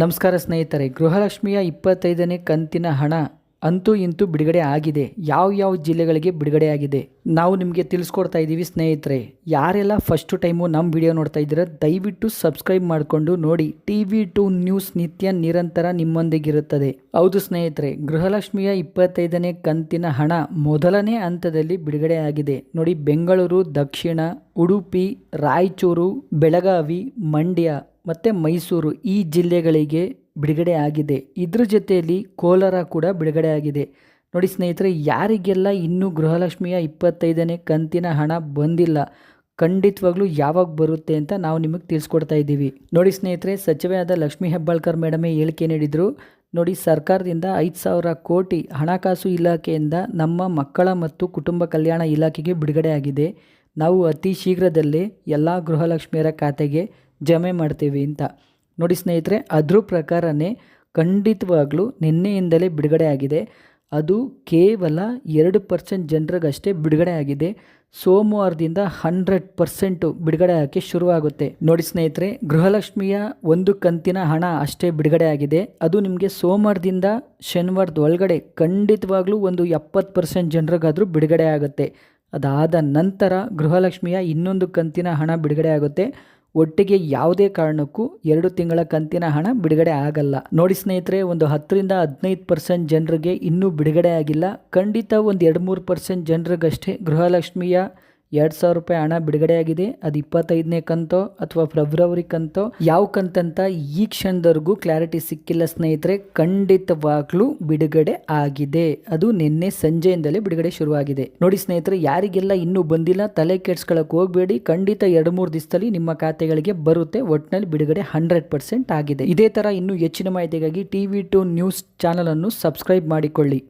ನಮಸ್ಕಾರ ಸ್ನೇಹಿತರೆ, ಗೃಹಲಕ್ಷ್ಮಿಯ 25ನೇ ಕಂತಿನ ಹಣ ಅಂತೂ ಇಂತೂ ಬಿಡುಗಡೆ ಆಗಿದೆ. ಯಾವ ಜಿಲ್ಲೆಗಳಿಗೆ ಬಿಡುಗಡೆ ಆಗಿದೆ ನಾವು ನಿಮಗೆ ತಿಳಿಸ್ಕೊಡ್ತಾ ಇದ್ದೀವಿ. ಸ್ನೇಹಿತರೆ, ಯಾರೆಲ್ಲ ಫಸ್ಟ್ ಟೈಮು ನಮ್ಮ ವಿಡಿಯೋ ನೋಡ್ತಾ ಇದ್ದೀರಾ ದಯವಿಟ್ಟು ಸಬ್ಸ್ಕ್ರೈಬ್ ಮಾಡಿಕೊಂಡು ನೋಡಿ. TV2 ನ್ಯೂಸ್ ನಿತ್ಯ ನಿರಂತರ ನಿಮ್ಮೊಂದಿಗಿರುತ್ತದೆ. ಹೌದು ಸ್ನೇಹಿತರೆ, ಗೃಹಲಕ್ಷ್ಮಿಯ 25ನೇ ಕಂತಿನ ಹಣ ಮೊದಲನೇ ಹಂತದಲ್ಲಿ ಬಿಡುಗಡೆ ಆಗಿದೆ ನೋಡಿ. ಬೆಂಗಳೂರು ದಕ್ಷಿಣ, ಉಡುಪಿ, ರಾಯಚೂರು, ಬೆಳಗಾವಿ, ಮಂಡ್ಯ ಮತ್ತು ಮೈಸೂರು ಈ ಜಿಲ್ಲೆಗಳಿಗೆ ಬಿಡುಗಡೆ ಆಗಿದೆ. ಇದ್ರ ಜೊತೆಯಲ್ಲಿ ಕೋಲಾರ ಕೂಡ ಬಿಡುಗಡೆ ಆಗಿದೆ ನೋಡಿ. ಸ್ನೇಹಿತರೆ, ಯಾರಿಗೆಲ್ಲ ಇನ್ನೂ ಗೃಹಲಕ್ಷ್ಮಿಯ 25ನೇ ಕಂತಿನ ಹಣ ಬಂದಿಲ್ಲ, ಖಂಡಿತವಾಗ್ಲೂ ಯಾವಾಗ ಬರುತ್ತೆ ಅಂತ ನಾವು ನಿಮಗೆ ತಿಳಿಸ್ಕೊಡ್ತಾ ಇದ್ದೀವಿ ನೋಡಿ. ಸ್ನೇಹಿತರೆ, ಸಚಿವೆ ಆದ ಲಕ್ಷ್ಮೀ ಹೆಬ್ಬಾಳ್ಕರ್ ಮೇಡಮೇ ಹೇಳಿಕೆ ನೀಡಿದರು ನೋಡಿ. ಸರ್ಕಾರದಿಂದ 5,000 ಕೋಟಿ ಹಣಕಾಸು ಇಲಾಖೆಯಿಂದ ನಮ್ಮ ಮಕ್ಕಳ ಮತ್ತು ಕುಟುಂಬ ಕಲ್ಯಾಣ ಇಲಾಖೆಗೆ ಬಿಡುಗಡೆ ಆಗಿದೆ. ನಾವು ಅತಿ ಶೀಘ್ರದಲ್ಲೇ ಎಲ್ಲ ಗೃಹಲಕ್ಷ್ಮಿಯರ ಖಾತೆಗೆ ಜಮೆ ಮಾಡ್ತೀವಿ ಅಂತ ನೋಡಿ. ಸ್ನೇಹಿತರೆ, ಅದ್ರ ಪ್ರಕಾರನೇ ಖಂಡಿತವಾಗ್ಲೂ ನಿನ್ನೆಯಿಂದಲೇ ಬಿಡುಗಡೆ ಆಗಿದೆ. ಅದು ಕೇವಲ 2% ಜನರಿಗಷ್ಟೇ ಬಿಡುಗಡೆ ಆಗಿದೆ. ಸೋಮವಾರದಿಂದ 100% ಬಿಡುಗಡೆ ಆಗೋಕ್ಕೆ ಶುರುವಾಗುತ್ತೆ ನೋಡಿ. ಸ್ನೇಹಿತರೆ, ಗೃಹಲಕ್ಷ್ಮಿಯ ಒಂದು ಕಂತಿನ ಹಣ ಅಷ್ಟೇ ಬಿಡುಗಡೆ ಆಗಿದೆ. ಅದು ನಿಮಗೆ ಸೋಮವಾರದಿಂದ ಶನಿವಾರದ ಒಳಗಡೆ ಖಂಡಿತವಾಗ್ಲೂ ಒಂದು 70% ಜನರಿಗಾದರೂ ಬಿಡುಗಡೆ ಆಗುತ್ತೆ. ಅದಾದ ನಂತರ ಗೃಹಲಕ್ಷ್ಮಿಯ ಇನ್ನೊಂದು ಕಂತಿನ ಹಣ ಬಿಡುಗಡೆ ಆಗುತ್ತೆ. ಒಟ್ಟಿಗೆ ಯಾವುದೇ ಕಾರಣಕ್ಕೂ 2 ತಿಂಗಳ ಕಂತಿನ ಹಣ ಬಿಡುಗಡೆ ಆಗಲ್ಲ ನೋಡಿ. ಸ್ನೇಹಿತರೆ, ಒಂದು 10ರಿಂದ 15% ಜನರಿಗೆ ಇನ್ನೂ ಬಿಡುಗಡೆ ಆಗಿಲ್ಲ. ಖಂಡಿತ ಒಂದು 2-3% ಜನರಿಗಷ್ಟೇ ಗೃಹಲಕ್ಷ್ಮಿಯ 2,000 ರೂಪಾಯಿ ಹಣ ಬಿಡುಗಡೆ ಆಗಿದೆ. ಅದು 25ನೇ ಕಂತೋ ಅಥವಾ ಫೆಬ್ರವರಿ ಕಂತೋ ಯಾವ ಕಂತಂತ ಈ ಕ್ಷಣದವರೆಗೂ ಕ್ಲಾರಿಟಿ ಸಿಕ್ಕಿಲ್ಲ. ಸ್ನೇಹಿತರೆ, ಖಂಡಿತವಾಗ್ಲೂ ಬಿಡುಗಡೆ ಆಗಿದೆ. ಅದು ನಿನ್ನೆ ಸಂಜೆಯಿಂದಲೇ ಬಿಡುಗಡೆ ಶುರುವಾಗಿದೆ ನೋಡಿ. ಸ್ನೇಹಿತರೆ, ಯಾರಿಗೆಲ್ಲ ಇನ್ನೂ ಬಂದಿಲ್ಲ ತಲೆ ಕೆಡ್ಸ್ಕೊಳಕ್ಕೆ ಹೋಗಬೇಡಿ. ಖಂಡಿತ 2-3 ದಿವಸದಲ್ಲಿ ನಿಮ್ಮ ಖಾತೆಗಳಿಗೆ ಬರುತ್ತೆ. ಒಟ್ಟಿನಲ್ಲಿ ಬಿಡುಗಡೆ 100% ಆಗಿದೆ. ಇದೇ ತರ ಇನ್ನೂ ಹೆಚ್ಚಿನ ಮಾಹಿತಿಗಾಗಿ TV2 ನ್ಯೂಸ್ ಚಾನಲ್ ಅನ್ನು ಸಬ್ಸ್ಕ್ರೈಬ್ ಮಾಡಿಕೊಳ್ಳಿ.